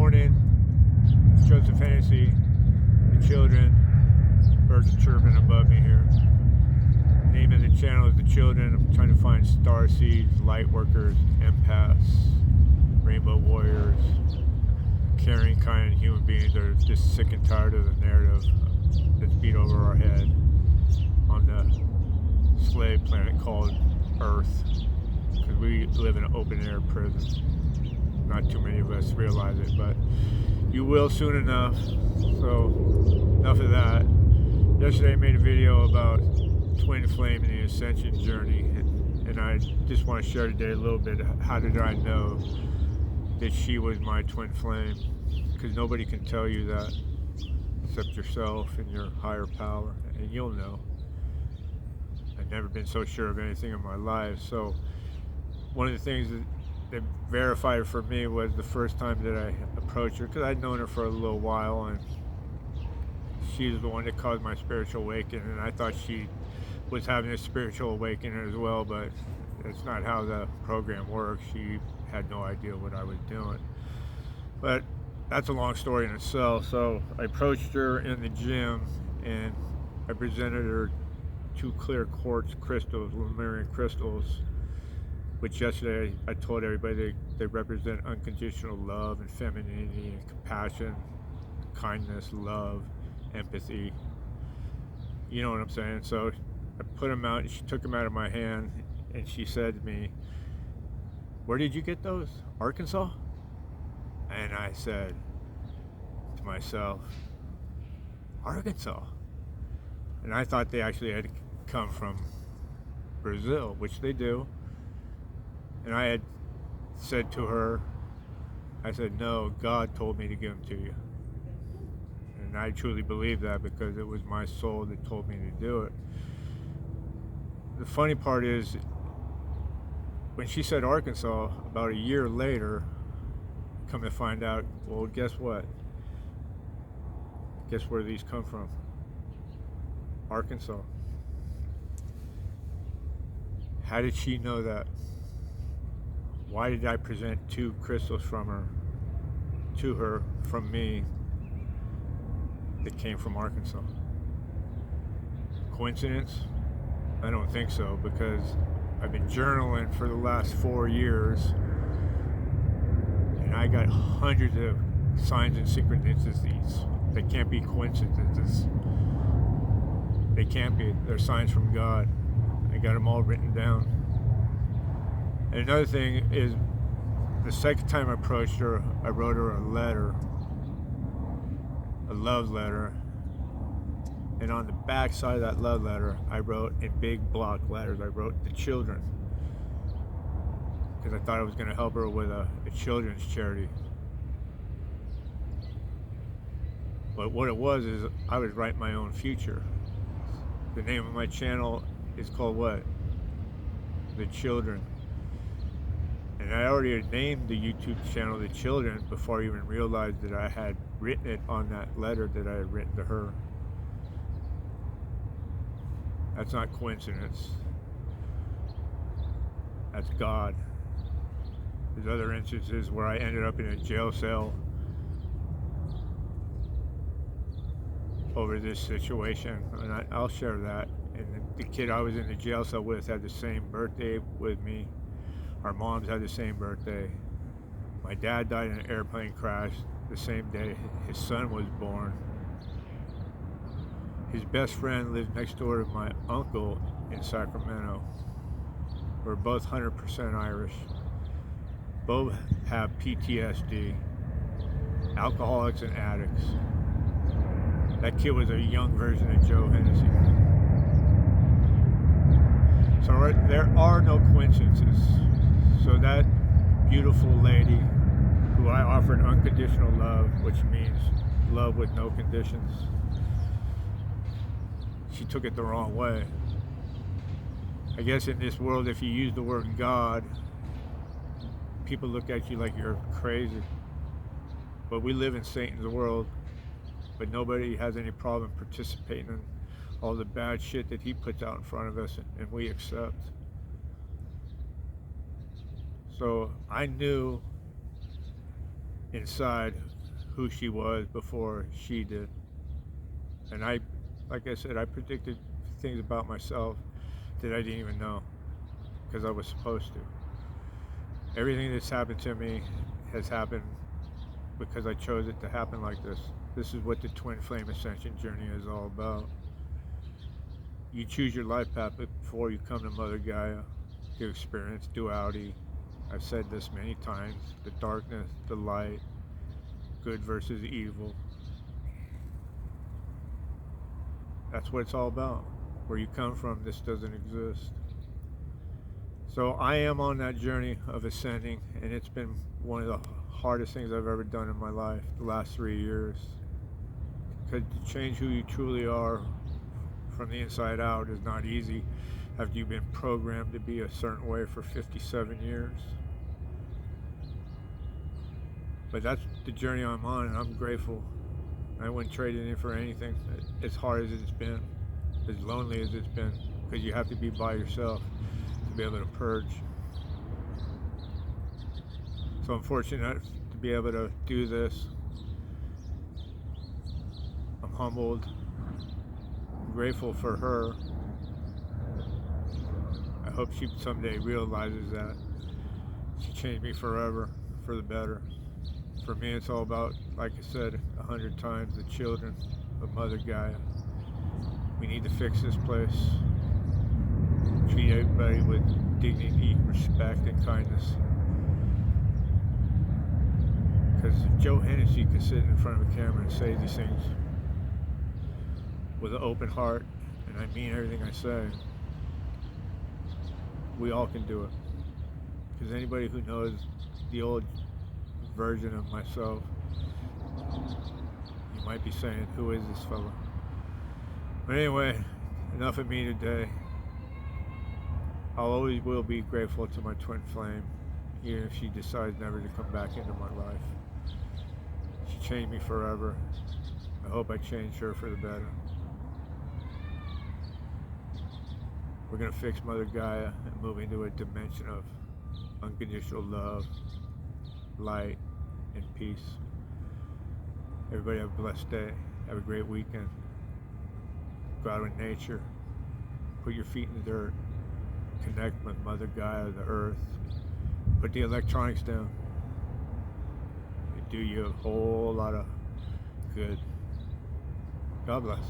morning, Joseph Hennessy, the children, birds are chirping above me here. The name of the channel is The Children. I'm trying to find star seeds, light workers, empaths, rainbow warriors, caring, kind human beings that are just sick and tired of the narrative that's beat over our head on the slave planet called Earth, because we live in an open air prison. Not too many of us realize it, but you will soon enough. So enough of that. Yesterday I made a video about Twin Flame and the Ascension journey, and I just want to share today a little bit. How did I know that she was my Twin Flame? Because nobody can tell you that except yourself and your higher power, and you'll know. I've never been so sure of anything in my life. So one of the things that verified for me was the first time that I approached her, because I'd known her for a little while, and she was the one that caused my spiritual awakening, and I thought she was having a spiritual awakening as well, but that's not how the program works. She had no idea what I was doing, but that's a long story in itself. So I approached her in the gym, and I presented her 2 clear quartz crystals, Lemurian crystals, which yesterday I told everybody they represent unconditional love and femininity and compassion, kindness, love, empathy. You know what I'm saying? So I put them out, and she took them out of my hand, and she said to me, "Where did you get those? Arkansas?" And I said to myself, "Arkansas?" And I thought they actually had come from Brazil, which they do. And I had said to her, I said, "No, God told me to give them to you." And I truly believe that, because it was my soul that told me to do it. The funny part is, when she said Arkansas, about a year later, come to find out, well, guess what? Guess where these come from? Arkansas. How did she know that? Why did I present 2 crystals from her to her from me that came from Arkansas? Coincidence? I don't think so, because I've been journaling for the last 4 years, and I got hundreds of signs and synchronicities. They can't be coincidences. They can't be. They're signs from God. I got them all written down. And another thing is, the second time I approached her, I wrote her a letter, a love letter, and on the back side of that love letter, I wrote in big block letters, I wrote "The Children," because I thought I was going to help her with a children's charity. But what it was is, I was writing my own future. The name of my channel is called what? The Children. And I already had named the YouTube channel The Children before I even realized that I had written it on that letter that I had written to her. That's not coincidence. That's God. There's other instances where I ended up in a jail cell over this situation, and I'll share that. And the kid I was in the jail cell with had the same birthday with me. Our moms had the same birthday. My dad died in an airplane crash the same day his son was born. His best friend lived next door to my uncle in Sacramento. We're both 100% Irish. Both have PTSD, alcoholics and addicts. That kid was a young version of Joe Hennessy. So there are no coincidences. So that beautiful lady, who I offered unconditional love, which means love with no conditions, she took it the wrong way. I guess in this world, if you use the word God, people look at you like you're crazy. But we live in Satan's world, but nobody has any problem participating in all the bad shit that he puts out in front of us, and we accept. So I knew inside who she was before she did. And like I said, I predicted things about myself that I didn't even know because I was supposed to. Everything that's happened to me has happened because I chose it to happen like this. This is what the Twin Flame Ascension journey is all about. You choose your life path before you come to Mother Gaia to experience duality. I've said this many times, the darkness, the light, good versus evil. That's what it's all about. Where you come from, this doesn't exist. So I am on that journey of ascending, and it's been one of the hardest things I've ever done in my life the last 3 years. Because to change who you truly are from the inside out is not easy after you've been programmed to be a certain way for 57 years. But that's the journey I'm on, and I'm grateful. I wouldn't trade it in for anything. As hard as it's been, as lonely as it's been, because you have to be by yourself to be able to purge. So I'm fortunate to be able to do this. I'm humbled, I'm grateful for her. I hope she someday realizes that. She changed me forever, for the better. For me, it's all about, like I said 100 times, the children of Mother Gaia. We need to fix this place. Treat everybody with dignity, respect, and kindness. Because if Joe Hennessy could sit in front of a camera and say these things with an open heart, and I mean everything I say, we all can do it. Because anybody who knows the old version of myself, you might be saying, who is this fella? But anyway, enough of me today. I'll always will be grateful to my twin flame, even if she decides never to come back into my life. She changed me forever. I hope I changed her for the better. We're going to fix Mother Gaia and move into a dimension of unconditional love, light, and peace. Everybody have a blessed day. Have a great weekend. Go out in nature. Put your feet in the dirt. Connect with Mother Gaia, the earth. Put the electronics down. It do you a whole lot of good. God bless.